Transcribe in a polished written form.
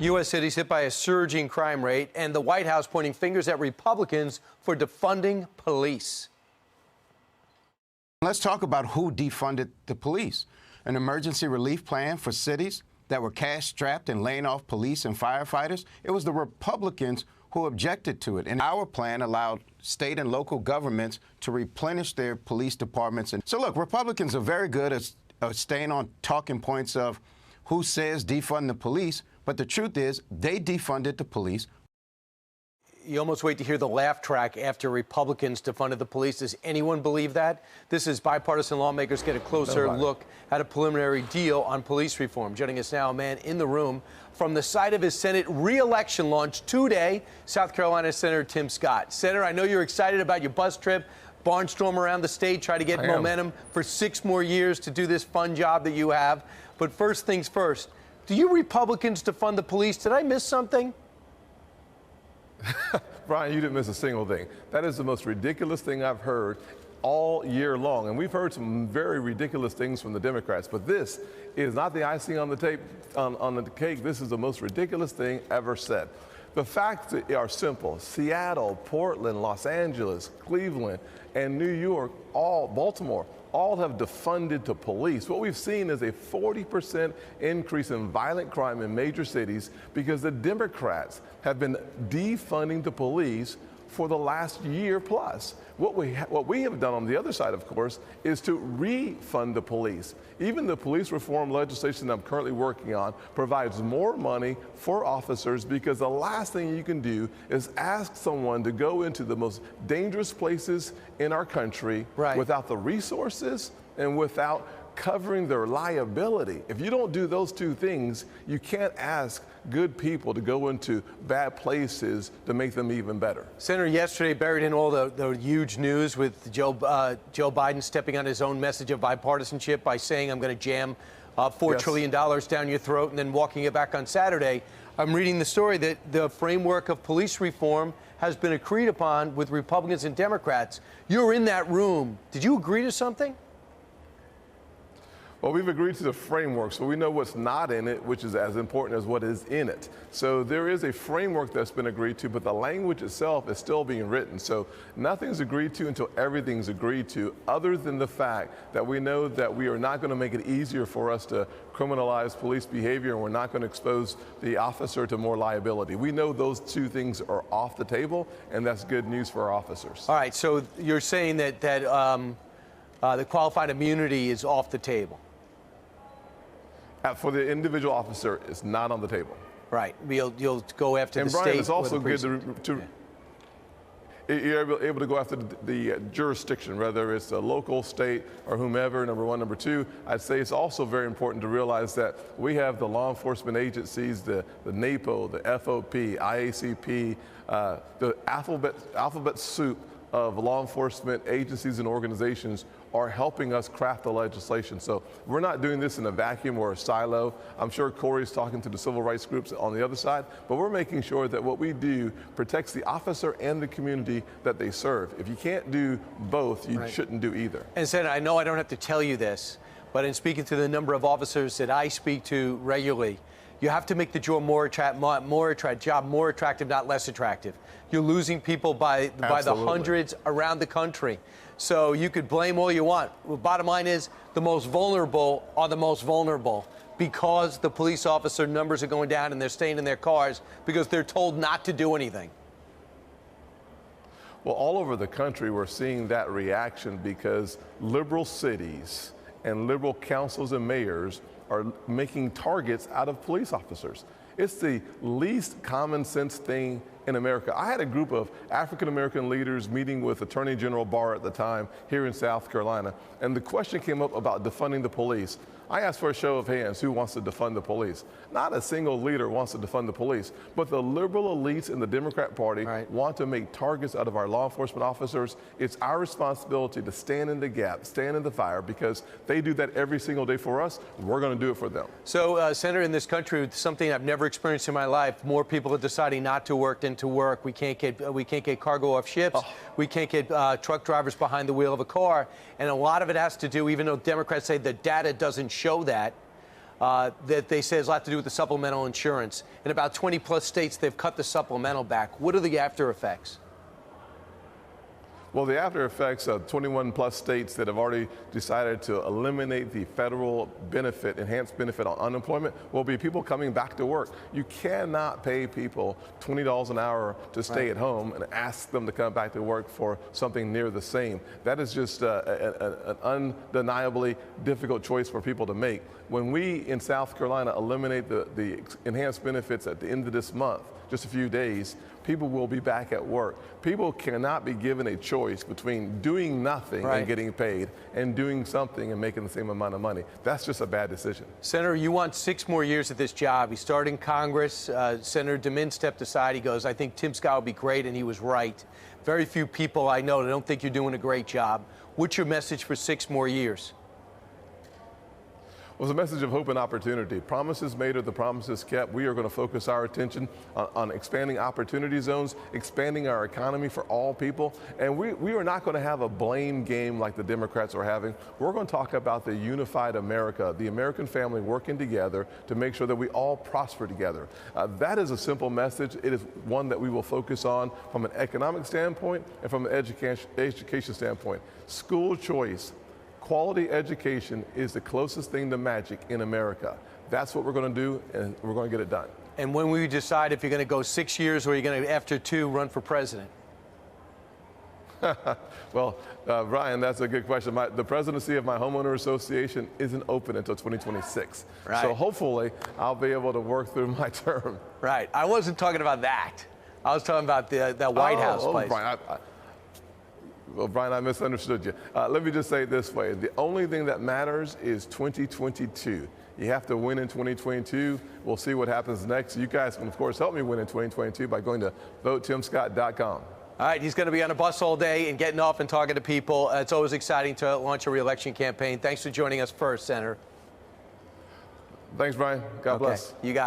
U.S. cities hit by a surging crime rate, and the White House pointing fingers at Republicans for defunding police. Let's talk about who defunded the police. An emergency relief plan for cities that were cash-strapped and laying off police and firefighters. It was the Republicans who objected to it. And our plan allowed state and local governments to replenish their police departments. And so, look, Republicans are very good at staying on talking points of who says defund the police, but the truth is they defunded the police. You almost wait to hear the laugh track after Republicans defunded the police. Does anyone believe that? This is bipartisan lawmakers get a closer look at a preliminary deal on police reform. Joining us now, a man in the room from the site of his Senate re-election launch today, South Carolina Senator Tim Scott. Senator, I know you're excited about your bus trip, barnstorm around the state, try to get momentum for 6 more years to do this fun job that you have. But first things first, do you Republicans defund the police? Did I miss something? Brian, you didn't miss a single thing. That is the most ridiculous thing I've heard all year long. And we've heard some very ridiculous things from the Democrats. But this is not the icing on the on the cake. This is the most ridiculous thing ever said. The facts are simple. Seattle, Portland, Los Angeles, Cleveland, and New York, Baltimore, all have defunded to police. What we've seen is a 40% increase in violent crime in major cities because the Democrats have been defunding the police for the last year plus. What we have done on the other side, of course, is to refund the police. Even the police reform legislation that I'm currently working on provides more money for officers because the last thing you can do is ask someone to go into the most dangerous places in our country without the resources and without covering their liability. If you don't do those two things, you can't ask good people to go into bad places to make them even better. Senator, yesterday buried in all the huge news with Joe Biden stepping on his own message of bipartisanship by saying, I'm going to jam $4 trillion down your throat and then walking it back on Saturday. I'm reading the story that the framework of police reform has been agreed upon with Republicans and Democrats. You're in that room. Did you agree to something? Well, we've agreed to the framework, so we know what's not in it, which is as important as what is in it. So there is a framework that's been agreed to, but the language itself is still being written. So nothing's agreed to until everything's agreed to, other than the fact that we know that we are not going to make it easier for us to criminalize police behavior, and we're not going to expose the officer to more liability. We know those two things are off the table, and that's good news for our officers. All right, so you're saying that the qualified immunity is off the table? For the individual officer, it's not on the table. Right. You'll go after the state. And Brian, it's also good you're able to go after the jurisdiction, whether it's a local, state, or whomever, number one. Number two, I'd say it's also very important to realize that we have the law enforcement agencies, the NAPO, the FOP, IACP, the alphabet soup of law enforcement agencies and organizations are helping us craft the legislation. So we're not doing this in a vacuum or a silo. I'm sure Corey's talking to the civil rights groups on the other side, but we're making sure that what we do protects the officer and the community that they serve. If you can't do both, you shouldn't do either. And Senator, I know I don't have to tell you this, but in speaking to the number of officers that I speak to regularly, you have to make the job more attractive, not less attractive. You're losing people by the hundreds around the country. So you could blame all you want. The bottom line is the most vulnerable are the most vulnerable because the police officer numbers are going down and they're staying in their cars because they're told not to do anything. Well, all over the country, we're seeing that reaction because liberal cities and liberal councils and mayors are making targets out of police officers. It's the least common sense thing in America. I had a group of African-American leaders meeting with Attorney General Barr at the time here in South Carolina, and the question came up about defunding the police. I asked for a show of hands who wants to defund the police. Not a single leader wants to defund the police, but the liberal elites in the Democrat Party want to make targets out of our law enforcement officers. It's our responsibility to stand in the gap, stand in the fire, because they do that every single day for us. We're going to do it for them. So, Senator, in this country, something I've never experienced in my life, more people are deciding not to work than to work. We can't get cargo off ships. We can't get truck drivers behind the wheel of a car. And a lot of it has to do, even though Democrats say the data doesn't show that, that they say has a lot to do with the supplemental insurance. In about 20-plus states, they've cut the supplemental back. What are the after effects? Well, the after effects of 21-plus states that have already decided to eliminate the federal benefit, enhanced benefit on unemployment, will be people coming back to work. You cannot pay people $20 an hour to stay at home and ask them to come back to work for something near the same. That is just an undeniably difficult choice for people to make. When we in South Carolina eliminate the enhanced benefits at the end of this month, just a few days, people will be back at work. People cannot be given a choice between doing nothing and getting paid and doing something and making the same amount of money. That's just a bad decision. Senator, you want 6 more years at this job. He started in Congress. Senator DeMint stepped aside. He goes, I think Tim Scott will be great, and he was right. Very few people I know that don't think you're doing a great job. What's your message for 6 more years? Well, it's a message of hope and opportunity. Promises made are the promises kept. We are going to focus our attention on expanding opportunity zones, expanding our economy for all people. And we are not going to have a blame game like the Democrats are having. We're going to talk about the unified America, the American family working together to make sure that we all prosper together. That is a simple message. It is one that we will focus on from an economic standpoint and from an education standpoint. School choice. Quality education is the closest thing to magic in America. That's what we're going to do, and we're going to get it done. And when will you decide if you're going to go 6 years or you're going to, after 2, run for president? Well, Brian, that's a good question. The presidency of my homeowner association isn't open until 2026. Right. So hopefully I'll be able to work through my term. Right. I wasn't talking about that. I was talking about the White House place. Brian, well, Brian, I misunderstood you. Let me just say it this way. The only thing that matters is 2022. You have to win in 2022. We'll see what happens next. You guys can, of course, help me win in 2022 by going to votetimscott.com. All right, he's going to be on a bus all day and getting off and talking to people. It's always exciting to launch a re-election campaign. Thanks for joining us first, Senator. Thanks, Brian. God bless. You got it.